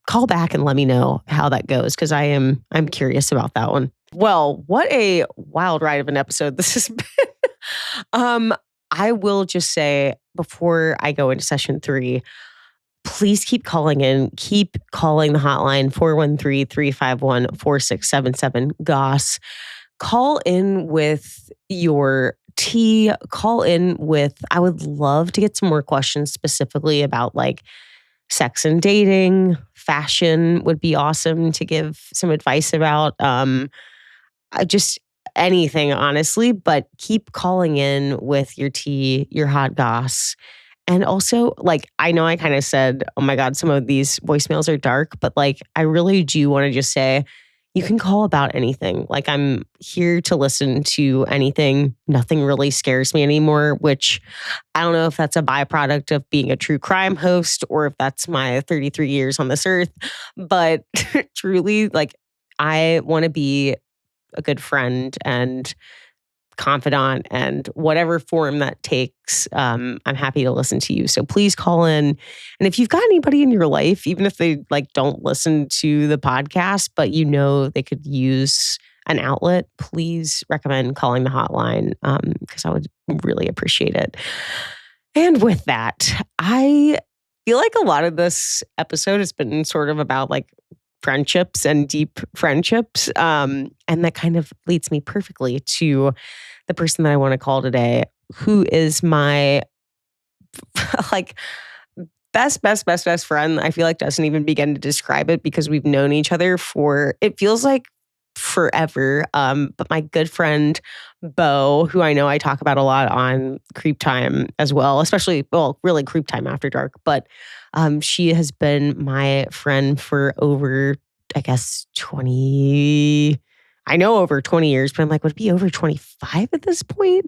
call back and let me know how that goes, because I'm curious about that one. Well, what a wild ride of an episode this has been. I will just say before I go into session 3, please keep calling in. Keep calling the hotline 413-351-4677 GOSS. Call in with your tea. Call in with, I would love to get some more questions specifically about sex and dating. Fashion would be awesome to give some advice about. anything, honestly, but keep calling in with your tea, your hot goss. And also, like, I know I kind of said, oh my God, some of these voicemails are dark, but like, I really do want to just say, you can call about anything. Like, I'm here to listen to anything. Nothing really scares me anymore, which I don't know if that's a byproduct of being a true crime host or if that's my 33 years on this earth. But truly, like, I want to be a good friend and confidant and whatever form that takes. I'm happy to listen to you. So please call in. And if you've got anybody in your life, even if they like don't listen to the podcast, but you know they could use an outlet, please recommend calling the hotline because I would really appreciate it. And with that, I feel like a lot of this episode has been sort of about like friendships and deep friendships. And that kind of leads me perfectly to the person that I want to call today, who is my like best friend. I feel like doesn't even begin to describe it because we've known each other for, it feels like forever. But my good friend, Bo, who I know I talk about a lot on Creep Time as well, especially, well, really Creep Time After Dark, but she has been my friend for over, I guess, over 20 years, but I'm like, would it be over 25 at this point?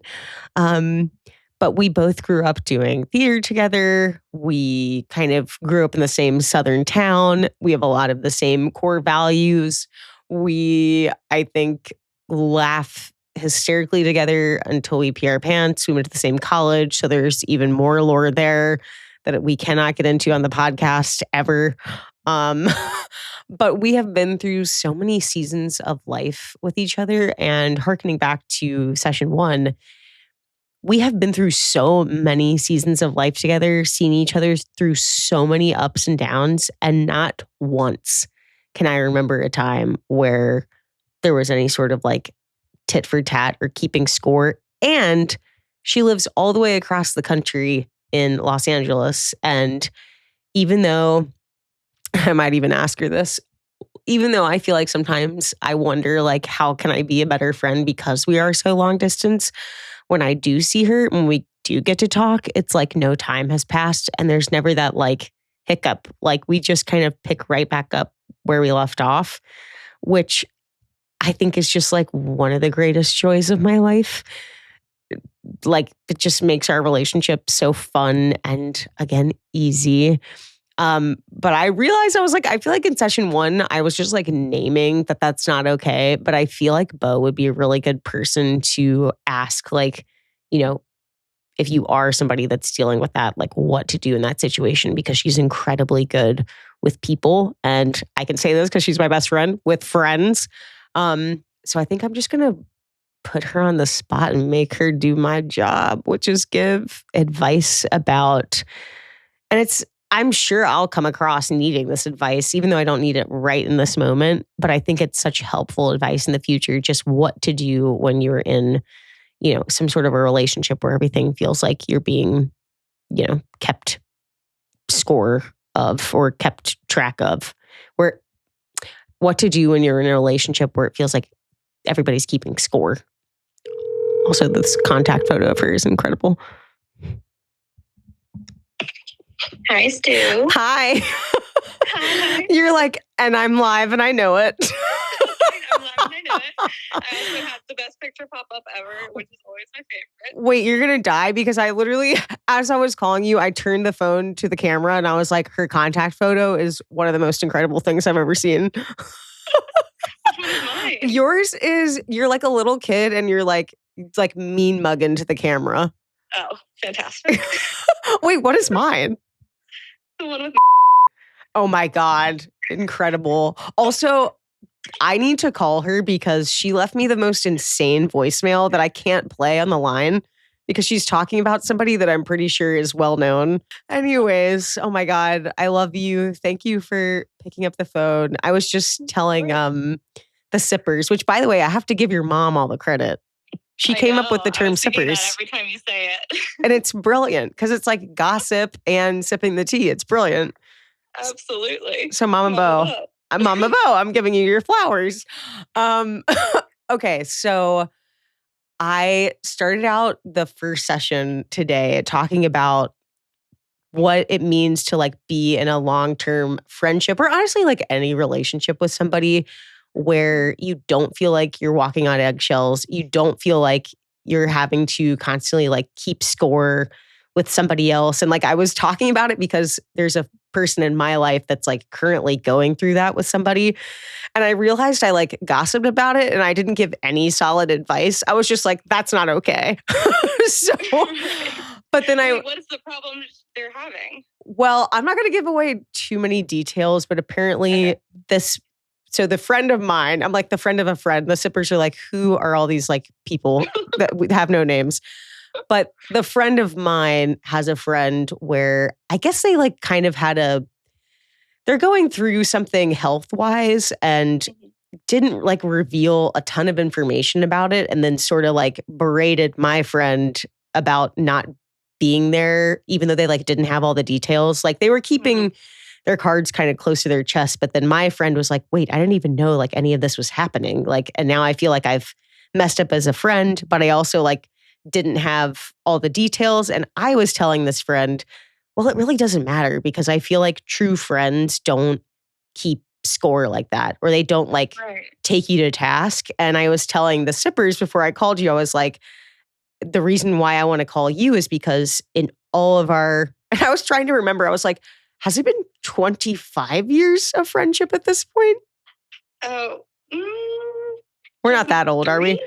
But we both grew up doing theater together. We kind of grew up in the same Southern town. We have a lot of the same core values. We, I think, laugh hysterically together until we pee our pants. We went to the same college, so there's even more lore there that we cannot get into on the podcast ever. But we have been through so many seasons of life with each other. And hearkening back to session 1, we have been through so many seasons of life together, seen each other through so many ups and downs. And not once can I remember a time where there was any sort of like tit for tat or keeping score. And she lives all the way across the country in Los Angeles. And even though I might even ask her this, even though I feel like sometimes I wonder, like, how can I be a better friend because we are so long distance? When I do see her, when we do get to talk, it's like no time has passed and there's never that like hiccup. Like we just kind of pick right back up where we left off, which I think is just like one of the greatest joys of my life. Like it just makes our relationship so fun and again, easy. But I realized I feel like in session 1, I was just like naming that that's not okay. But I feel like Bo would be a really good person to ask, like, you know, if you are somebody that's dealing with that, like what to do in that situation, because she's incredibly good with people. And I can say this because she's my best friend with friends. So I think I'm just going to put her on the spot and make her do my job, which is give advice about, and I'm sure I'll come across needing this advice, even though I don't need it right in this moment. But I think it's such helpful advice in the future, just what to do when you're in, you know, some sort of a relationship where everything feels like you're being, you know, kept score of or kept track of. Where what to do when you're in a relationship where it feels like everybody's keeping score. Also, this contact photo of her is incredible. Hi, Stu. Hi. Hi. You're like, and I'm live and I know it. I'm live and I know it. I also have the best picture pop up ever, which is always my favorite. Wait, you're going to die because I literally, as I was calling you, I turned the phone to the camera and I was like, her contact photo is one of the most incredible things I've ever seen. Which one is mine? Yours is, you're like a little kid and you're like mean mugging to the camera. Oh, fantastic. Wait, what is mine? The one with Oh my God. Incredible. Also, I need to call her because she left me the most insane voicemail that I can't play on the line because she's talking about somebody that I'm pretty sure is well known. Anyways, oh my God, I love you. Thank you for picking up the phone. I was just telling the sippers, which by the way, I have to give your mom all the credit. She came up with the term sippers. Every time you say it. And it's brilliant because it's like gossip and sipping the tea. It's brilliant. Absolutely. So Mama Bo, I'm giving you your flowers. Okay, so I started out the first session today talking about what it means to like be in a long-term friendship or honestly like any relationship with somebody where you don't feel like you're walking on eggshells. You don't feel like you're having to constantly like keep score with somebody else. And like I was talking about it because there's a person in my life that's like currently going through that with somebody. And I realized I like gossiped about it and I didn't give any solid advice. I was just like, that's not okay. So, but then Wait, what is the problem they're having? Well, I'm not going to give away too many details, but apparently so the friend of mine, I'm like the friend of a friend. The sippers are like, who are all these like people that have no names? But the friend of mine has a friend where I guess they like kind of they're going through something health-wise and didn't like reveal a ton of information about it and then sort of like berated my friend about not being there, even though they like didn't have all the details. Like they were keeping their cards kind of close to their chest. But then my friend was like, wait, I didn't even know like any of this was happening. Like, and now I feel like I've messed up as a friend, but I also like didn't have all the details. And I was telling this friend, well, it really doesn't matter because I feel like true friends don't keep score like that, or they don't like take you to task. And I was telling the sippers before I called you, I was like, the reason why I want to call you is because in all of and I was trying to remember, I was like, has it been 25 years of friendship at this point? Oh, we're not that old, are we?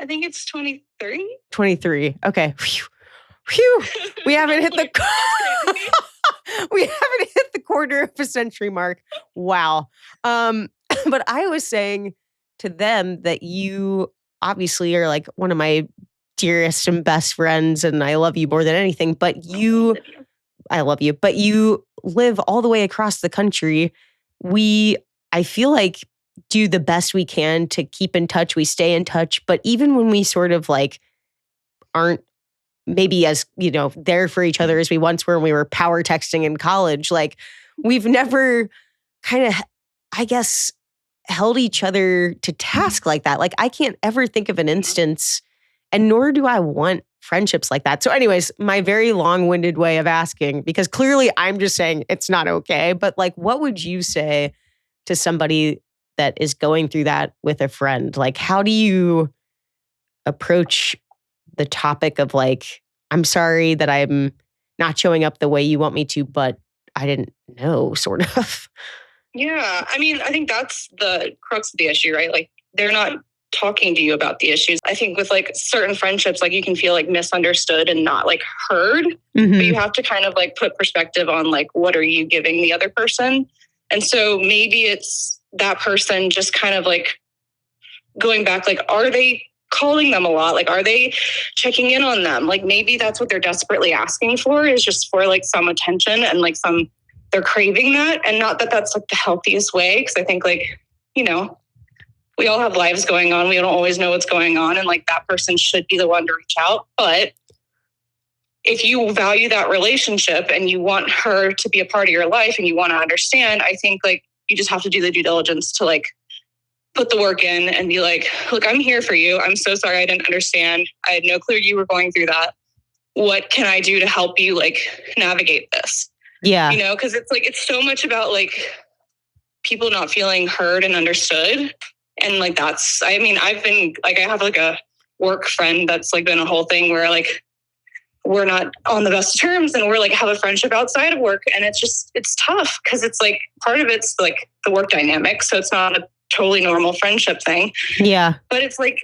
I think it's 23. 23. Okay. Phew. We haven't hit the we haven't hit the quarter of a century mark. Wow. But I was saying to them that you obviously are like one of my dearest and best friends, and I love you more than anything. But I love you. But you live all the way across the country. I feel like do the best we can to keep in touch. We stay in touch, but even when we sort of like aren't maybe as, there for each other as we once were when we were power texting in college, like we've never kind of, I guess, held each other to task like that. Like I can't ever think of an instance, and nor do I want friendships like that. So anyways, my very long-winded way of asking, because clearly I'm just saying it's not okay, but like, what would you say to somebody that is going through that with a friend? Like, how do you approach the topic of like, I'm sorry that I'm not showing up the way you want me to, but I didn't know, sort of. Yeah. I mean, I think that's the crux of the issue, right? Like they're not talking to you about the issues. I think with like certain friendships, like you can feel like misunderstood and not like heard, but you have to kind of like put perspective on like, what are you giving the other person? And so maybe it's that person just kind of like going back, like, are they calling them a lot? Like, are they checking in on them? Like, maybe that's what they're desperately asking for, is just for like some attention and like they're craving that. And not that that's like the healthiest way. Cause I think like, we all have lives going on. We don't always know what's going on. And like that person should be the one to reach out. But if you value that relationship and you want her to be a part of your life and you want to understand, I think like you just have to do the due diligence to like put the work in and be like, look, I'm here for you. I'm so sorry I didn't understand. I had no clue you were going through that. What can I do to help you like navigate this? Yeah. Because it's like, it's so much about like people not feeling heard and understood. And like, I've been like, I have like a work friend that's like been a whole thing where like, we're not on the best terms and we're like have a friendship outside of work. And it's tough because it's like part of it's like the work dynamic. So it's not a totally normal friendship thing. Yeah. But it's like,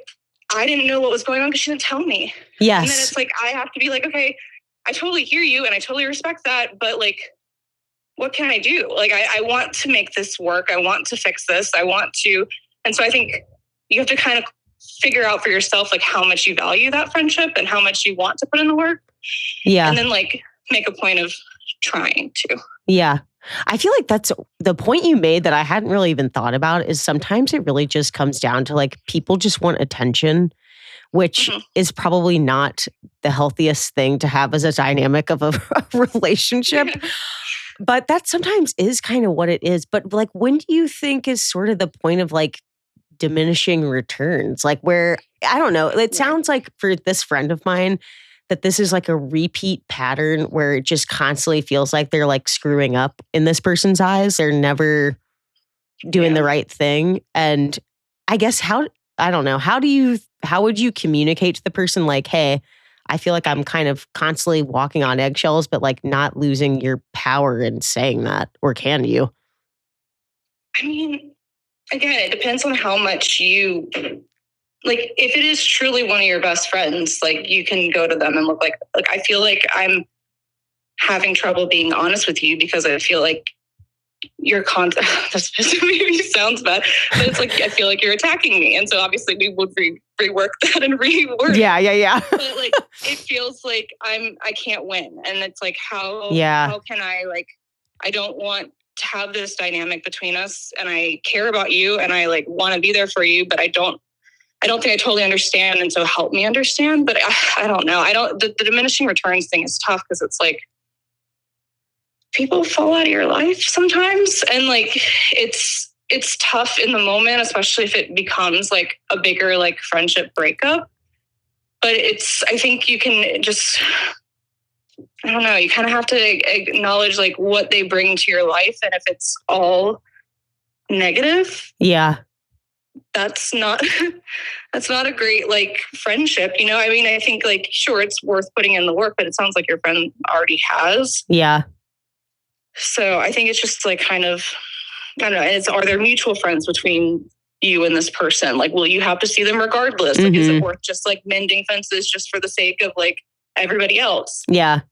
I didn't know what was going on because she didn't tell me. Yes. And then it's like, I have to be like, okay, I totally hear you and I totally respect that. But like, what can I do? Like, I want to make this work. I want to fix this. And so I think you have to kind of figure out for yourself, like how much you value that friendship and how much you want to put in the work. Yeah. And then like make a point of trying to. Yeah. I feel like that's the point you made that I hadn't really even thought about, is sometimes it really just comes down to like people just want attention, which is probably not the healthiest thing to have as a dynamic of a relationship. But that sometimes is kind of what it is. But like, when do you think is sort of the point of like diminishing returns, like where, I don't know, it sounds like for this friend of mine that this is like a repeat pattern where it just constantly feels like they're like screwing up in this person's eyes. They're never doing the right thing. And I guess I don't know, how would you communicate to the person like, hey, I feel like I'm kind of constantly walking on eggshells, but like not losing your power in saying that, or can you? I mean, again, it depends on how much you, like, if it is truly one of your best friends, like you can go to them and look like I feel like I'm having trouble being honest with you because I feel like your content, this maybe sounds bad, but it's like, I feel like you're attacking me. And so obviously we would rework that and rework. Yeah. But like, it feels like I can't win. And it's like, how can I, like, I don't want to have this dynamic between us, and I care about you and I like want to be there for you, but I don't think I totally understand. And so help me understand. But I don't know. The diminishing returns thing is tough because it's like, people fall out of your life sometimes. And like, it's tough in the moment, especially if it becomes like a bigger like friendship breakup. But I think you can just, I don't know, you kind of have to acknowledge like what they bring to your life. And if it's all negative, that's not a great like friendship. You know, I mean, I think like, sure, it's worth putting in the work, but it sounds like your friend already has. Yeah. So I think it's just like kind of, I don't know. And are there mutual friends between you and this person? Like, will you have to see them regardless? Like, is it worth just like mending fences just for the sake of like everybody else? Yeah.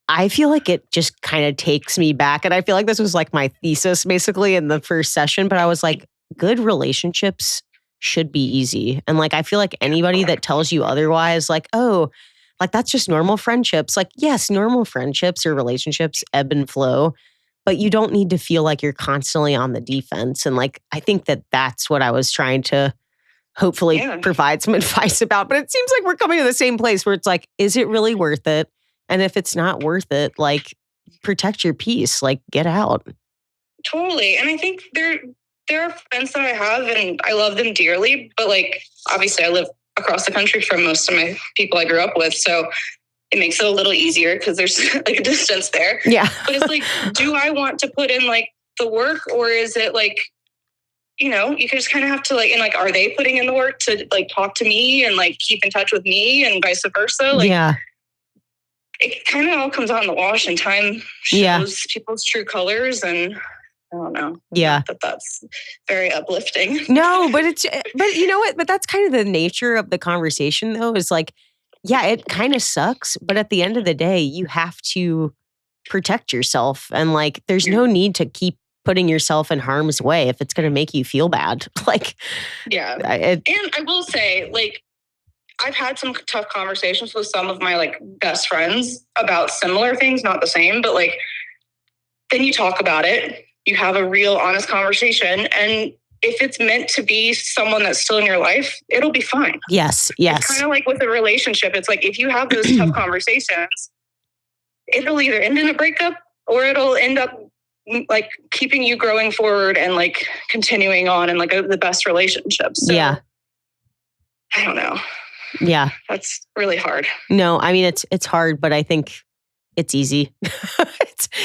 I feel like it just kind of takes me back. And I feel like this was like my thesis basically in the first session, but I was like, good relationships should be easy. And like, I feel like anybody that tells you otherwise, like, oh, like that's just normal friendships. Like, yes, normal friendships or relationships ebb and flow, but you don't need to feel like you're constantly on the defense. And like, I think that that's what I was trying to hopefully provide some advice about. But it seems like we're coming to the same place where it's like, is it really worth it? And if it's not worth it, like protect your peace, like get out. Totally. And I think there are friends that I have and I love them dearly, but like, obviously I live across the country from most of my people I grew up with. So it makes it a little easier because there's like a distance there. Yeah. But it's like, do I want to put in like the work, or is it like, you know, you just kind of have to like, and like, are they putting in the work to like talk to me and like keep in touch with me and vice versa? Like, it kind of all comes out in the wash, and time shows people's true colors. And I don't know. Yeah. That's very uplifting. No, but you know what? But that's kind of the nature of the conversation though, is like, yeah, it kind of sucks. But at the end of the day, you have to protect yourself. And like, there's no need to keep putting yourself in harm's way if it's going to make you feel bad. Like, and I will say, like, I've had some tough conversations with some of my like best friends about similar things, not the same, but like, then you talk about it. You have a real honest conversation. And if it's meant to be someone that's still in your life, it'll be fine. Yes. It's kind of like with a relationship. It's like, if you have those tough conversations, it'll either end in a breakup or it'll end up like keeping you growing forward and like continuing on in like the best relationship. So, I don't know. Yeah. That's really hard. No, I mean, it's hard, but I think it's easy.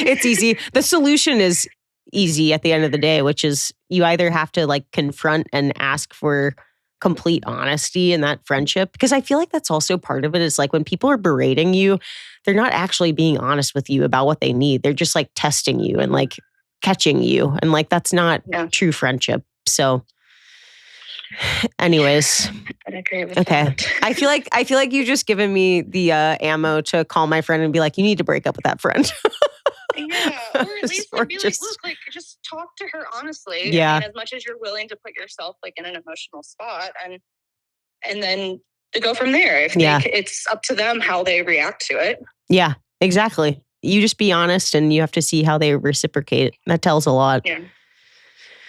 it's easy. The solution is easy at the end of the day, which is you either have to like confront and ask for complete honesty in that friendship. Because I feel like that's also part of it, is like when people are berating you, they're not actually being honest with you about what they need. They're just like testing you and like catching you. And like, that's not true friendship. So anyways, I agree with okay. that. I feel like you just given me the ammo to call my friend and be like, you need to break up with that friend. Yeah, or at least like, be like, look, like just talk to her honestly. Yeah. I mean, as much as you're willing to put yourself like in an emotional spot, and then to go from there. If it's up to them how they react to it. Yeah, exactly. You just be honest, and you have to see how they reciprocate. That tells a lot. Yeah.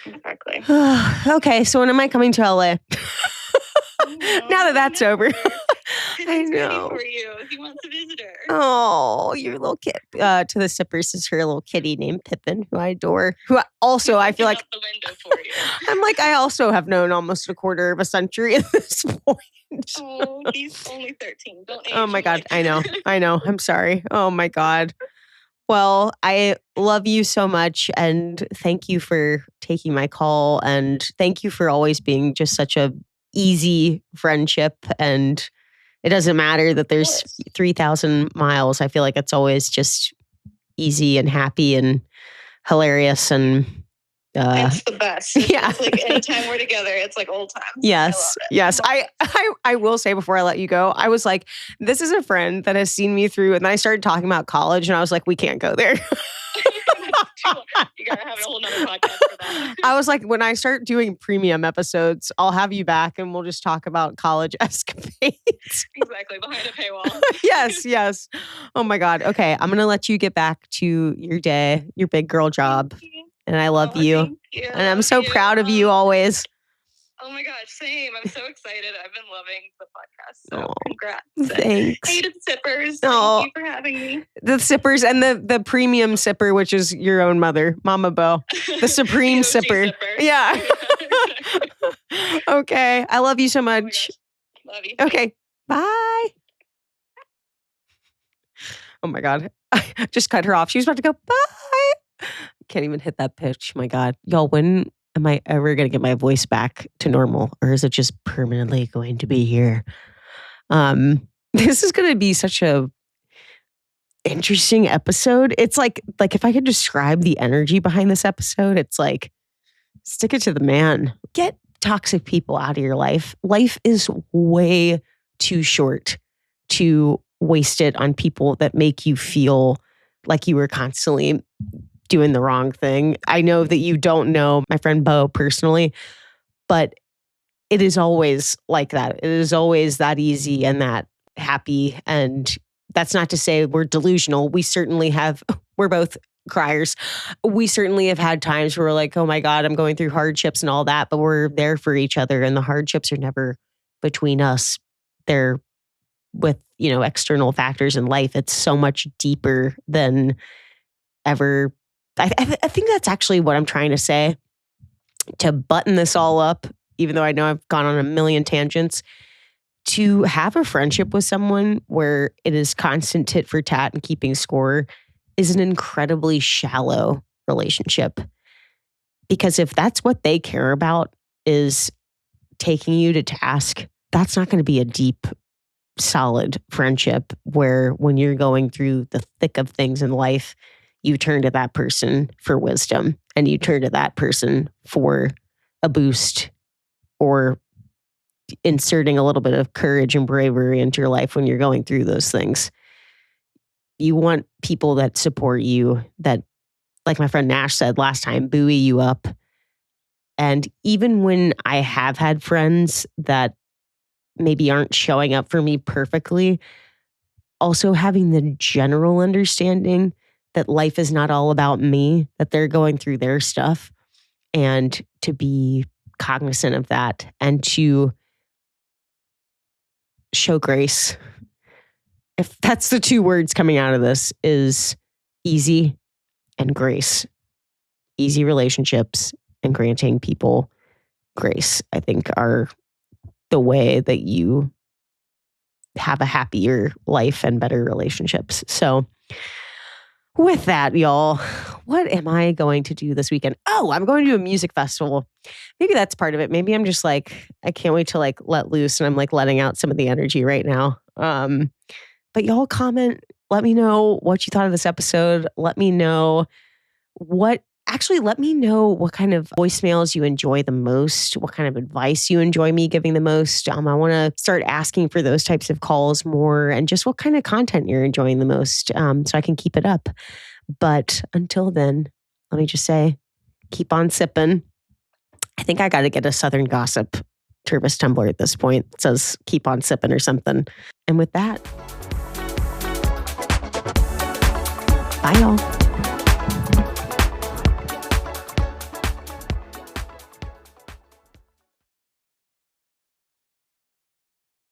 Exactly. Okay, so when am I coming to LA? Now that that's over. I know. For you. He wants a visitor. Oh, your little kid. To the sippers is her little kitty named Pippin, who I adore. Who also I feel like the window for you. I'm like I also have known almost a quarter of a century at this point. Oh, he's only 13. Don't age Oh my him God, like I know. that. I know. I'm sorry. Oh my God. Well, I love you so much and thank you for taking my call and thank you for always being just such a easy friendship and it doesn't matter that there's 3,000 miles. I feel like it's always just easy and happy and hilarious and it's the best. Yeah. It's like anytime we're together, it's like old times. Yes. Yes. I will say before I let you go, I was like, this is a friend that has seen me through. And then I started talking about college and I was like, we can't go there. You gotta have a whole nother podcast for that. I was like, when I start doing premium episodes, I'll have you back and we'll just talk about college escapades. Exactly. Behind a paywall. Yes. Oh my God. Okay. I'm going to let you get back to your day, your big girl job. And I love you. Thank you. And I'm so proud of you always. Oh my gosh, same. I'm so excited. I've been loving the podcast. So Oh, congrats. thanks. Hey to the sippers. Oh. Thank you for having me. The sippers and the premium sipper, which is your own mother, Mama Bo. The supreme OG sipper. Yeah. Okay. I love you so much. Love you. Okay. Bye. Oh my God. I just cut her off. She was about to go, bye. Can't even hit that pitch. My God. Y'all, when am I ever going to get my voice back to normal? Or is it just permanently going to be here? This is going to be such a interesting episode. It's like if I could describe the energy behind this episode, it's like, stick it to the man. Get toxic people out of your life. Life is way too short to waste it on people that make you feel like you were constantly doing the wrong thing. I know that you don't know my friend Bo personally, but it is always like that. It is always that easy and that happy. And that's not to say we're delusional. We're both criers. We certainly have had times where we're like, oh my God, I'm going through hardships and all that, but we're there for each other. And the hardships are never between us. They're with, external factors in life. It's so much deeper than ever. I think that's actually what I'm trying to say. To button this all up, even though I know I've gone on a million tangents, to have a friendship with someone where it is constant tit for tat and keeping score is an incredibly shallow relationship. Because if that's what they care about is taking you to task, that's not going to be a deep, solid friendship where when you're going through the thick of things in life, you turn to that person for wisdom and you turn to that person for a boost or inserting a little bit of courage and bravery into your life when you're going through those things. You want people that support you, that, like my friend Nash said last time, buoy you up. And even when I have had friends that maybe aren't showing up for me perfectly, also having the general understanding that life is not all about me, that they're going through their stuff, and to be cognizant of that and to show grace. If that's the two words coming out of this, is easy and grace. Easy relationships and granting people grace, I think, are the way that you have a happier life and better relationships. So with that, y'all, what am I going to do this weekend? Oh, I'm going to a music festival. Maybe that's part of it. Maybe I'm just like, I can't wait to let loose and I'm letting out some of the energy right now. But y'all comment, let me know what you thought of this episode. Let me know what kind of voicemails you enjoy the most, what kind of advice you enjoy me giving the most. I want to start asking for those types of calls more and just what kind of content you're enjoying the most so I can keep it up. But until then, let me just say, keep on sipping. I think I got to get a Southern Gossip Tervis tumbler at this point. It says keep on sipping or something. And with that, bye y'all.